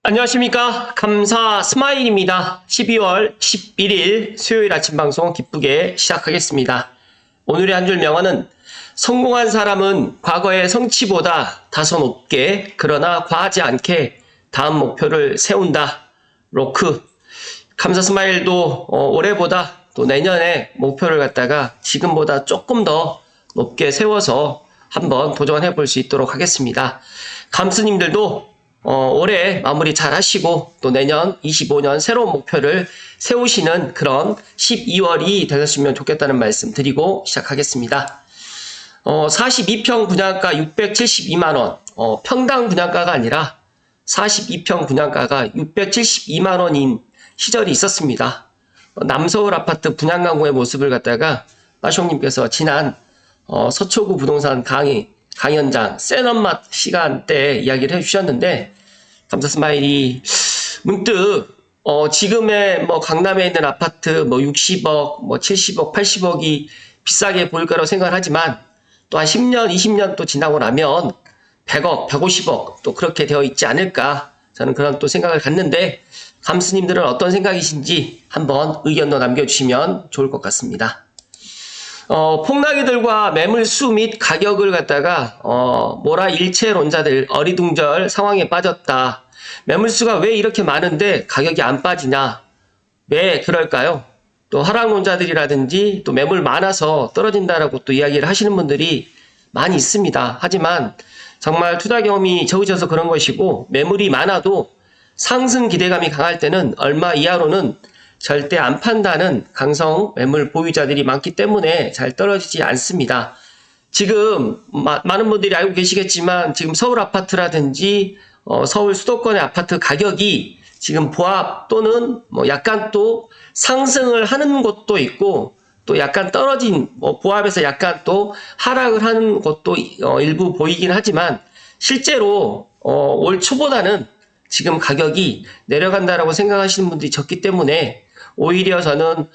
안녕하십니까. 감사 스마일입니다. 12월 11일 수요일 아침 방송 기쁘게 시작하겠습니다. 오늘의 한 줄 명언은 성공한 사람은 과거의 성취보다 다소 높게 그러나 과하지 않게 다음 목표를 세운다. 로크. 감사 스마일도 올해보다 또 내년에 목표를 갖다가 지금보다 조금 더 높게 세워서 한번 도전해 볼 수 있도록 하겠습니다. 감스님들도 올해 마무리 잘 하시고 또 내년 25년 새로운 목표를 세우시는 그런 12월이 되셨으면 좋겠다는 말씀 드리고 시작하겠습니다. 42평 분양가 672만원, 평당 분양가가 아니라 42평 분양가가 672만원인 시절이 있었습니다. 남서울 아파트 분양 광고의 모습을 갖다가 빠숑님께서 지난 서초구 부동산 강연장 센엄맛 시간대 이야기를 해주셨는데, 감사 스마일이 문득 지금의 강남에 있는 아파트 60억, 70억, 80억이 비싸게 보일 거라고 생각을 하지만 또 한 10년, 20년 또 지나고 나면 100억, 150억 또 그렇게 되어 있지 않을까, 저는 그런 또 생각을 갖는데, 감스님들은 어떤 생각이신지 한번 의견도 남겨주시면 좋을 것 같습니다. 폭락이들과 매물수 및 가격을 갖다가 모라 일체론자들 어리둥절 상황에 빠졌다. 매물수가 왜 이렇게 많은데 가격이 안 빠지냐? 왜 그럴까요? 또 하락론자들이라든지 또 매물 많아서 떨어진다라고 또 이야기를 하시는 분들이 많이 있습니다. 하지만 정말 투자 경험이 적으셔서 그런 것이고, 매물이 많아도 상승 기대감이 강할 때는 얼마 이하로는 절대 안 판다는 강성 매물 보유자들이 많기 때문에 잘 떨어지지 않습니다. 지금 많은 분들이 알고 계시겠지만 지금 서울 아파트라든지 서울 수도권의 아파트 가격이 지금 보합 또는 약간 또 상승을 하는 곳도 있고, 또 약간 떨어진 보합에서 약간 또 하락을 하는 곳도 일부 보이긴 하지만, 실제로 올 초보다는 지금 가격이 내려간다라고 생각하시는 분들이 적기 때문에 오히려 저는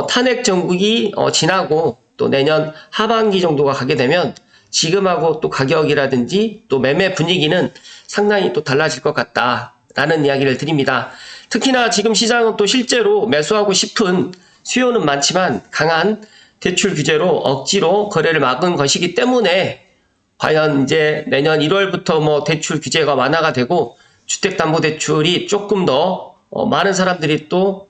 탄핵 정국이 지나고 또 내년 하반기 정도가 가게 되면 지금하고 또 가격이라든지 또 매매 분위기는 상당히 또 달라질 것 같다라는 이야기를 드립니다. 특히나 지금 시장은 또 실제로 매수하고 싶은 수요는 많지만 강한 대출 규제로 억지로 거래를 막은 것이기 때문에, 과연 이제 내년 1월부터 대출 규제가 완화가 되고 주택담보대출이 조금 더 많은 사람들이 또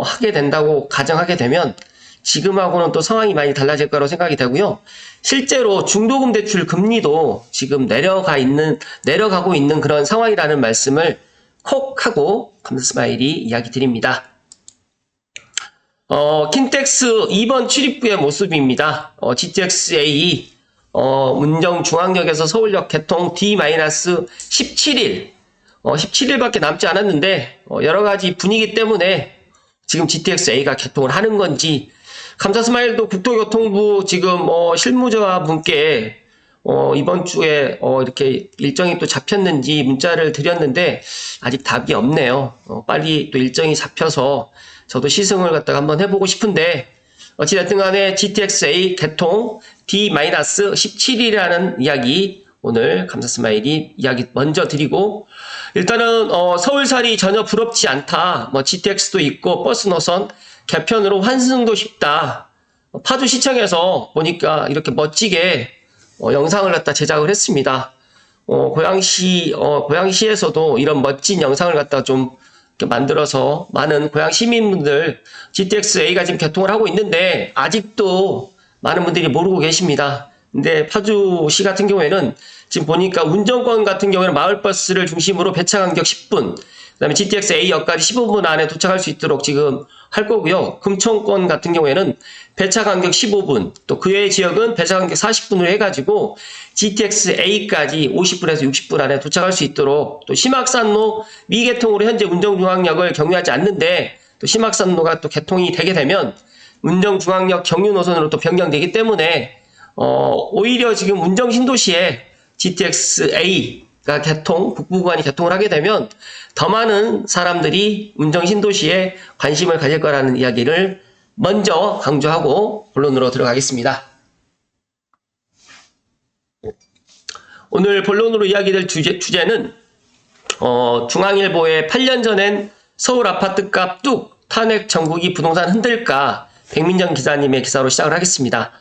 하게 된다고 가정하게 되면 지금하고는 또 상황이 많이 달라질 거라고 생각이 되고요. 실제로 중도금 대출 금리도 지금 내려가고 있는 그런 상황이라는 말씀을 콕 하고 감사 스마일이 이야기 드립니다. 킨텍스 2번 출입구의 모습입니다. GTX-A 문정중앙역에서 서울역 개통 D-17일 17일밖에 남지 않았는데 여러가지 분위기 때문에 지금 GTX-A가 개통을 하는 건지, 감사 스마일도 국토교통부 지금 실무자분께 이번 주에 이렇게 일정이 또 잡혔는지 문자를 드렸는데 아직 답이 없네요. 빨리 또 일정이 잡혀서 저도 시승을 갖다가 한번 해보고 싶은데, 어찌됐든 간에 GTX-A 개통 D-17이라는 이야기 오늘 감사 스마일이 이야기 먼저 드리고, 일단은 서울살이 전혀 부럽지 않다. GTX도 있고 버스 노선 개편으로 환승도 쉽다. 파주시청에서 보니까 이렇게 멋지게 영상을 갖다 제작을 했습니다. 고양시에서도 이런 멋진 영상을 갖다 좀 만들어서 많은 고양 시민분들 GTX-A가 지금 개통을 하고 있는데 아직도 많은 분들이 모르고 계십니다. 근데 파주시 같은 경우에는 지금 보니까 운전권 같은 경우에는 마을버스를 중심으로 배차 간격 10분, 그 다음에 GTX-A역까지 15분 안에 도착할 수 있도록 지금 할 거고요. 금천권 같은 경우에는 배차 간격 15분, 또 그 외의 지역은 배차 간격 40분으로 해가지고 GTX-A까지 50분에서 60분 안에 도착할 수 있도록, 또 심학산로 미개통으로 현재 운정중앙역을 경유하지 않는데 또 심학산로가 또 개통이 되게 되면 운정중앙역 경유 노선으로 또 변경되기 때문에 오히려 지금 운정신도시에 GTX-A가 북부구간이 개통을 하게 되면 더 많은 사람들이 운정신도시에 관심을 가질 거라는 이야기를 먼저 강조하고 본론으로 들어가겠습니다. 오늘 본론으로 이야기될 주제는 중앙일보에 8년 전엔 서울 아파트값 뚝 탄핵 전국이 부동산 흔들까 백민정 기자님의 기사로 시작을 하겠습니다.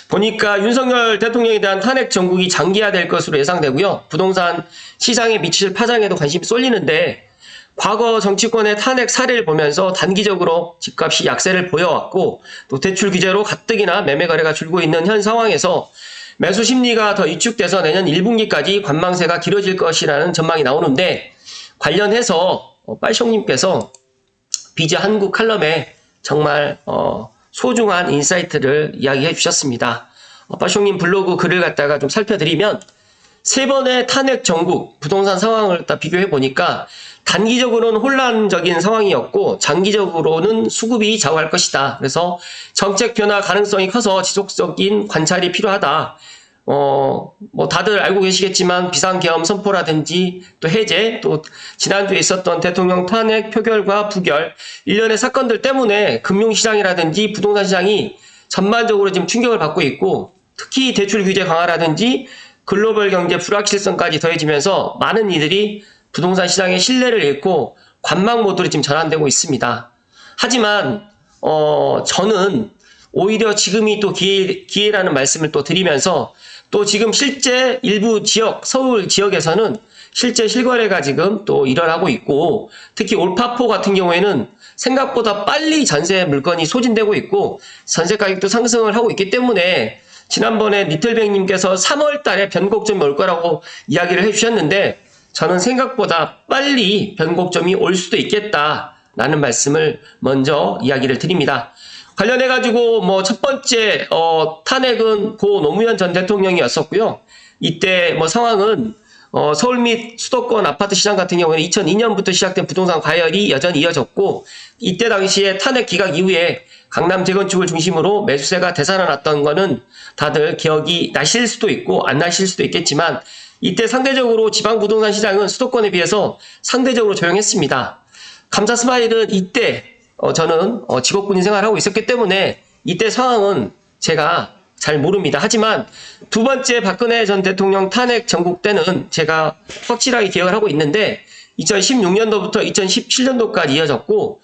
보니까 윤석열 대통령에 대한 탄핵 전국이 장기화될 것으로 예상되고요. 부동산 시장에 미칠 파장에도 관심이 쏠리는데 과거 정치권의 탄핵 사례를 보면서 단기적으로 집값이 약세를 보여왔고 또 대출 규제로 가뜩이나 매매 거래가 줄고 있는 현 상황에서 매수 심리가 더 위축돼서 내년 1분기까지 관망세가 길어질 것이라는 전망이 나오는데 관련해서 빨숑님께서 비즈 한국 칼럼에 정말 소중한 인사이트를 이야기해 주셨습니다. 빨숑님 블로그 글을 갖다가 좀 살펴드리면 세 번의 탄핵 전국 부동산 상황을 딱 비교해 보니까 단기적으로는 혼란적인 상황이었고 장기적으로는 수급이 좌우할 것이다. 그래서 정책 변화 가능성이 커서 지속적인 관찰이 필요하다. 다들 알고 계시겠지만 비상계엄 선포라든지 또 해제, 또 지난주에 있었던 대통령 탄핵 표결과 부결, 일련의 사건들 때문에 금융시장이라든지 부동산 시장이 전반적으로 지금 충격을 받고 있고 특히 대출 규제 강화라든지 글로벌 경제 불확실성까지 더해지면서 많은 이들이 부동산 시장의 신뢰를 잃고 관망 모드로 지금 전환되고 있습니다. 하지만 저는 오히려 지금이 또 기회라는 말씀을 또 드리면서 또 지금 실제 일부 지역, 서울 지역에서는 실제 실거래가 지금 또 일어나고 있고 특히 올파포 같은 경우에는 생각보다 빨리 전세 물건이 소진되고 있고 전세 가격도 상승을 하고 있기 때문에 지난번에 리틀뱅님께서 3월 달에 변곡점이 올 거라고 이야기를 해주셨는데 저는 생각보다 빨리 변곡점이 올 수도 있겠다라는 말씀을 먼저 이야기를 드립니다. 관련해가지고 첫 번째 탄핵은 고 노무현 전 대통령이었었고요. 이때 상황은 서울 및 수도권 아파트 시장 같은 경우에는 2002년부터 시작된 부동산 과열이 여전히 이어졌고 이때 당시에 탄핵 기각 이후에 강남 재건축을 중심으로 매수세가 되살아났던 거는 다들 기억이 나실 수도 있고 안 나실 수도 있겠지만 이때 상대적으로 지방 부동산 시장은 수도권에 비해서 상대적으로 조용했습니다. 감사 스마일은 이때 저는 직업군인 생활을 하고 있었기 때문에 이때 상황은 제가 잘 모릅니다. 하지만 두 번째 박근혜 전 대통령 탄핵 전국 때는 제가 확실하게 기억을 하고 있는데 2016년도부터 2017년도까지 이어졌고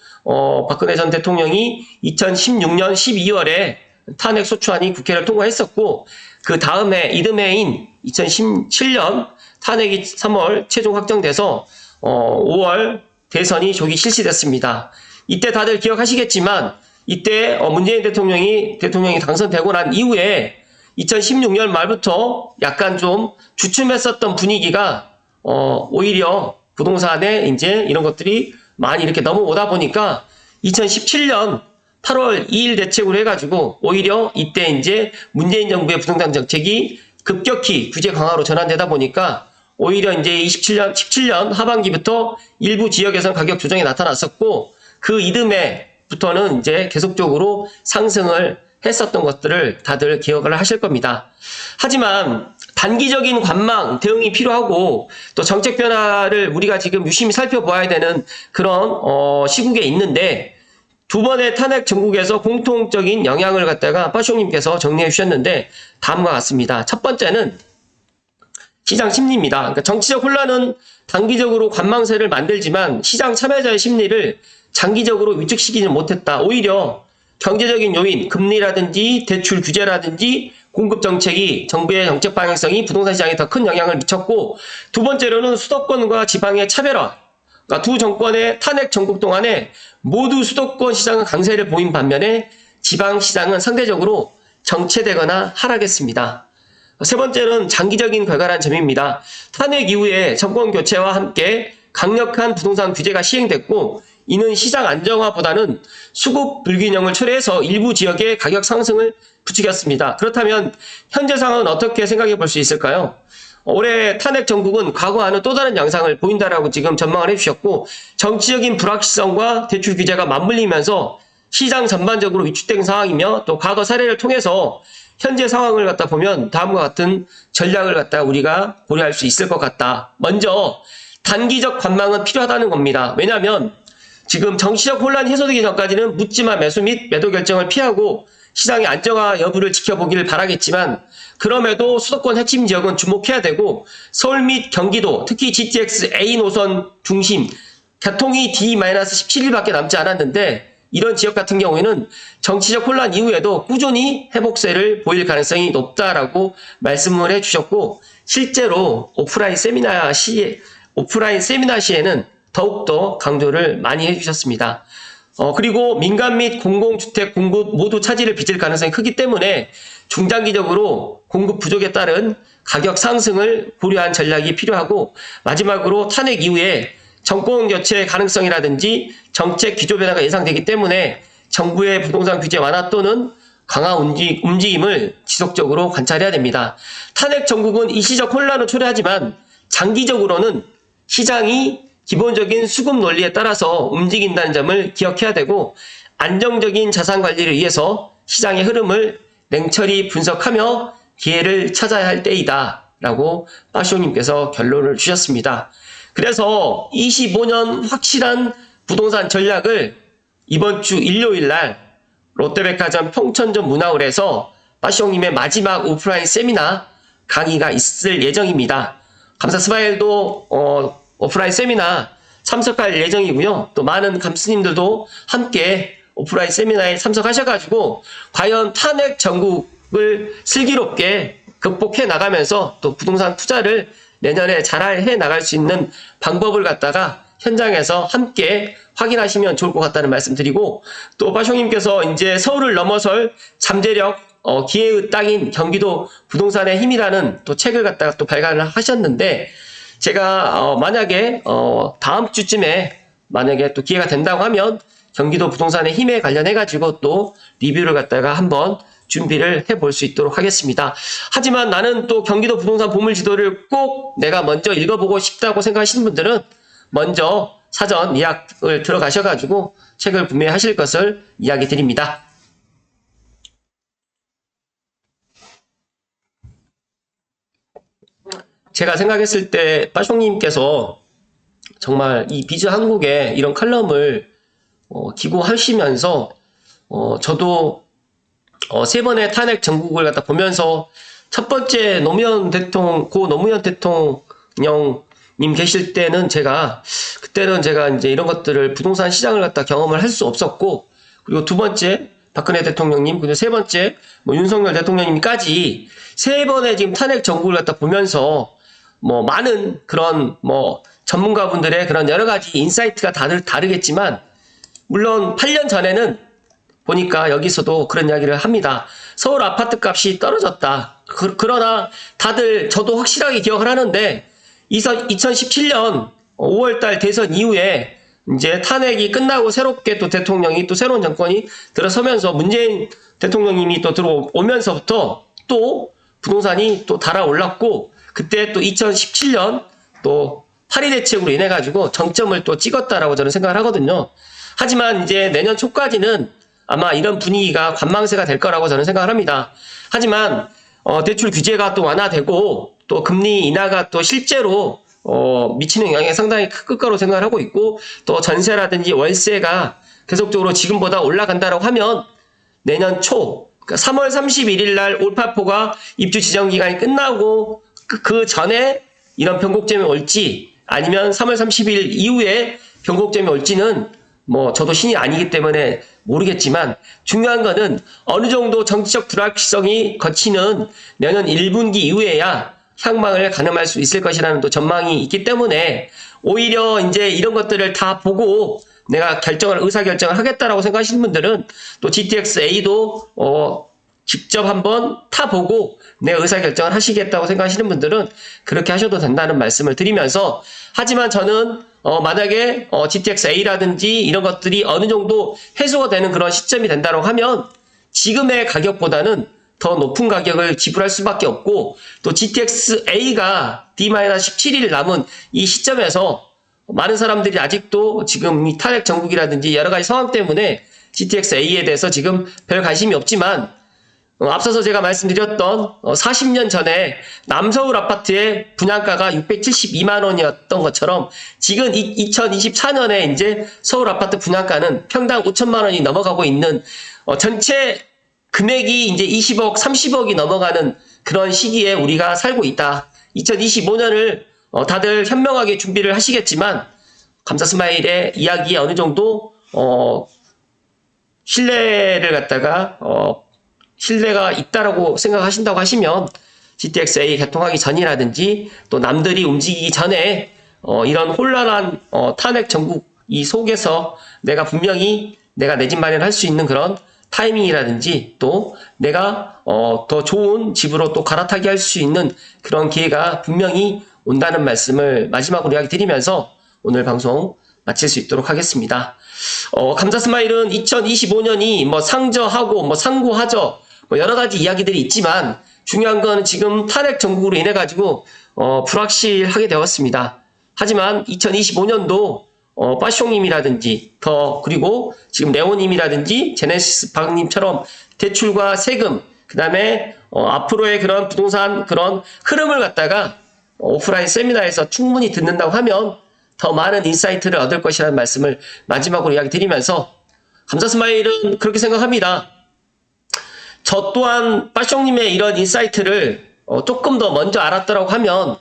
박근혜 전 대통령이 2016년 12월에 탄핵 소추안이 국회를 통과했었고 그 다음에 이듬해인 2017년 탄핵이 3월 최종 확정돼서 5월 대선이 조기 실시됐습니다. 이때 다들 기억하시겠지만 이때 문재인 대통령이 당선되고 난 이후에 2016년 말부터 약간 좀 주춤했었던 분위기가 오히려 부동산에 이제 이런 것들이 많이 이렇게 넘어오다 보니까 2017년 8월 2일 대책으로 해가지고 오히려 이때 이제 문재인 정부의 부동산 정책이 급격히 규제 강화로 전환되다 보니까 오히려 이제 17년 하반기부터 일부 지역에서는 가격 조정이 나타났었고 그 이듬해부터는 이제 계속적으로 상승을 했었던 것들을 다들 기억을 하실 겁니다. 하지만 단기적인 관망, 대응이 필요하고 또 정책 변화를 우리가 지금 유심히 살펴봐야 되는 그런 시국에 있는데 두 번의 탄핵 전국에서 공통적인 영향을 갖다가 빠숑님께서 정리해 주셨는데 다음과 같습니다. 첫 번째는 시장 심리입니다. 그러니까 정치적 혼란은 단기적으로 관망세를 만들지만 시장 참여자의 심리를 장기적으로 위축시키지는 못했다. 오히려 경제적인 요인, 금리라든지 대출 규제라든지 공급 정책이 정부의 정책 방향성이 부동산 시장에 더 큰 영향을 미쳤고 두 번째로는 수도권과 지방의 차별화. 그러니까 두 정권의 탄핵 전국 동안에 모두 수도권 시장은 강세를 보인 반면에 지방 시장은 상대적으로 정체되거나 하락했습니다. 세 번째는 장기적인 결과란 점입니다. 탄핵 이후에 정권 교체와 함께 강력한 부동산 규제가 시행됐고 이는 시장 안정화보다는 수급 불균형을 초래해서 일부 지역의 가격 상승을 부추겼습니다. 그렇다면 현재 상황은 어떻게 생각해 볼 수 있을까요? 올해 탄핵 전국은 과거와는 또 다른 양상을 보인다라고 지금 전망을 해주셨고 정치적인 불확실성과 대출 규제가 맞물리면서 시장 전반적으로 위축된 상황이며 또 과거 사례를 통해서 현재 상황을 갖다 보면 다음과 같은 전략을 갖다 우리가 고려할 수 있을 것 같다. 먼저 단기적 관망은 필요하다는 겁니다. 왜냐하면 지금 정치적 혼란이 해소되기 전까지는 묻지마 매수 및 매도 결정을 피하고 시장의 안정화 여부를 지켜보기를 바라겠지만 그럼에도 수도권 핵심 지역은 주목해야 되고 서울 및 경기도 특히 GTX A 노선 중심 개통이 D-17일밖에 남지 않았는데 이런 지역 같은 경우에는 정치적 혼란 이후에도 꾸준히 회복세를 보일 가능성이 높다라고 말씀을 해주셨고 실제로 오프라인 세미나 시에는 더욱더 강조를 많이 해주셨습니다. 그리고 민간 및 공공주택 공급 모두 차질을 빚을 가능성이 크기 때문에 중장기적으로 공급 부족에 따른 가격 상승을 고려한 전략이 필요하고 마지막으로 탄핵 이후에 정권 교체 가능성이라든지 정책 기조 변화가 예상되기 때문에 정부의 부동산 규제 완화 또는 강화 움직임을 지속적으로 관찰해야 됩니다. 탄핵 정국은 일시적 혼란을 초래하지만 장기적으로는 시장이 기본적인 수급 논리에 따라서 움직인다는 점을 기억해야 되고 안정적인 자산 관리를 위해서 시장의 흐름을 냉철히 분석하며 기회를 찾아야 할 때이다 라고 빠쇼님께서 결론을 주셨습니다. 그래서 25년 확실한 부동산 전략을 이번 주 일요일 날 롯데백화점 평천점 문화홀에서 빠쇼님의 마지막 오프라인 세미나 강의가 있을 예정입니다. 감사 스마일도 오프라인 세미나 참석할 예정이고요. 또 많은 감스님들도 함께 오프라인 세미나에 참석하셔가지고 과연 탄핵 전국을 슬기롭게 극복해 나가면서 또 부동산 투자를 내년에 잘 해 나갈 수 있는 방법을 갖다가 현장에서 함께 확인하시면 좋을 것 같다는 말씀 드리고 또 빠숑님께서 이제 서울을 넘어설 잠재력 기회의 땅인 경기도 부동산의 힘이라는 또 책을 갖다가 또 발간을 하셨는데 제가 만약에 다음 주쯤에 만약에 또 기회가 된다고 하면 경기도 부동산의 힘에 관련해 가지고 또 리뷰를 갖다가 한번 준비를 해볼 수 있도록 하겠습니다. 하지만 나는 또 경기도 부동산 보물지도를 꼭 내가 먼저 읽어보고 싶다고 생각하시는 분들은 먼저 사전 예약을 들어가셔가지고 책을 구매하실 것을 이야기 드립니다. 제가 생각했을 때 빠숑님께서 정말 이 비즈 한국에 이런 칼럼을 기고하시면서 저도 세 번의 탄핵 정국을 갖다 보면서 첫 번째 고 노무현 대통령님 계실 때는 그때는 제가 이제 이런 것들을 부동산 시장을 갖다 경험을 할 수 없었고 그리고 두 번째 박근혜 대통령님 그리고 세 번째 윤석열 대통령님까지 세 번의 지금 탄핵 정국을 갖다 보면서 많은 그런 전문가분들의 그런 여러 가지 인사이트가 다들 다르겠지만 물론 8년 전에는 보니까 여기서도 그런 이야기를 합니다. 서울 아파트 값이 떨어졌다. 그러나 다들 저도 확실하게 기억을 하는데 2017년 5월달 대선 이후에 이제 탄핵이 끝나고 새롭게 또 대통령이 또 새로운 정권이 들어서면서 문재인 대통령님이 또 들어오면서부터 또 부동산이 또 달아올랐고 그때 또 2017년 또 파리 대책으로 인해 가지고 정점을 또 찍었다라고 저는 생각을 하거든요. 하지만 이제 내년 초까지는 아마 이런 분위기가 관망세가 될 거라고 저는 생각을 합니다. 하지만 대출 규제가 또 완화되고 또 금리 인하가 또 실제로 미치는 영향이 상당히 클 거라고 생각을 하고 있고 또 전세라든지 월세가 계속적으로 지금보다 올라간다라고 하면 내년 초 그러니까 3월 31일 날 올파포가 입주 지정 기간이 끝나고 그 전에 이런 변곡점이 올지 아니면 3월 30일 이후에 변곡점이 올지는 저도 신이 아니기 때문에 모르겠지만 중요한 거는 어느 정도 정치적 불확실성이 거치는 내년 1분기 이후에야 향방을 가늠할 수 있을 것이라는 또 전망이 있기 때문에 오히려 이제 이런 것들을 다 보고 내가 의사결정을 하겠다라고 생각하시는 분들은 또 GTX-A도 직접 한번 타보고 내가 의사결정을 하시겠다고 생각하시는 분들은 그렇게 하셔도 된다는 말씀을 드리면서 하지만 저는 만약에 GTX-A라든지 이런 것들이 어느 정도 해소가 되는 그런 시점이 된다고 하면 지금의 가격보다는 더 높은 가격을 지불할 수밖에 없고 또 GTX-A가 D-17일 남은 이 시점에서 많은 사람들이 아직도 지금 이 탄핵 정국이라든지 여러 가지 상황 때문에 GTX-A에 대해서 지금 별 관심이 없지만 앞서서 제가 말씀드렸던 40년 전에 남서울 아파트의 분양가가 672만 원이었던 것처럼 지금 2024년에 이제 서울 아파트 분양가는 평당 5천만 원이 넘어가고 있는 전체 금액이 이제 20억, 30억이 넘어가는 그런 시기에 우리가 살고 있다. 2025년을 다들 현명하게 준비를 하시겠지만 감사스마일의 이야기에 어느 정도 신뢰가 있다라고 생각하신다고 하시면 GTX-A 개통하기 전이라든지 또 남들이 움직이기 전에 이런 혼란한 탄핵 전국 이 속에서 내가 분명히 내가 내 집 마련할 수 있는 그런 타이밍이라든지 또 내가 더 좋은 집으로 또 갈아타게 할 수 있는 그런 기회가 분명히 온다는 말씀을 마지막으로 이야기 드리면서 오늘 방송 마칠 수 있도록 하겠습니다. 감사스마일은 2025년이 뭐 상저하고 뭐 상고하저 뭐 여러 가지 이야기들이 있지만 중요한 건 지금 탄핵 정국으로 인해 가지고 불확실하게 되었습니다. 하지만 2025년도 빠숑님이라든지 그리고 지금 네오님이라든지 제네시스 박님처럼 대출과 세금 그 다음에 앞으로의 그런 부동산 그런 흐름을 갖다가 오프라인 세미나에서 충분히 듣는다고 하면 더 많은 인사이트를 얻을 것이라는 말씀을 마지막으로 이야기 드리면서 감사스마일은 그렇게 생각합니다. 저 또한 빠숑님의 이런 인사이트를 조금 더 먼저 알았더라고 하면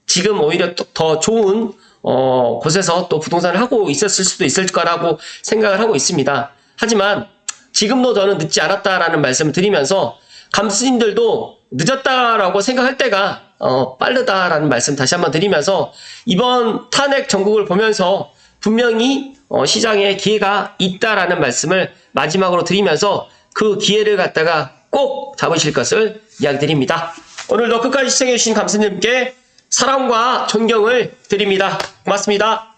지금 오히려 더 좋은 곳에서 또 부동산을 하고 있었을 수도 있을 거라고 생각을 하고 있습니다. 하지만 지금도 저는 늦지 않았다라는 말씀을 드리면서 감스님들도 늦었다라고 생각할 때가 빠르다라는 말씀 다시 한번 드리면서 이번 탄핵 전국을 보면서 분명히 시장에 기회가 있다라는 말씀을 마지막으로 드리면서 그 기회를 갖다가 꼭 잡으실 것을 이야기 드립니다. 오늘도 끝까지 시청해주신 감스님께 사랑과 존경을 드립니다. 고맙습니다.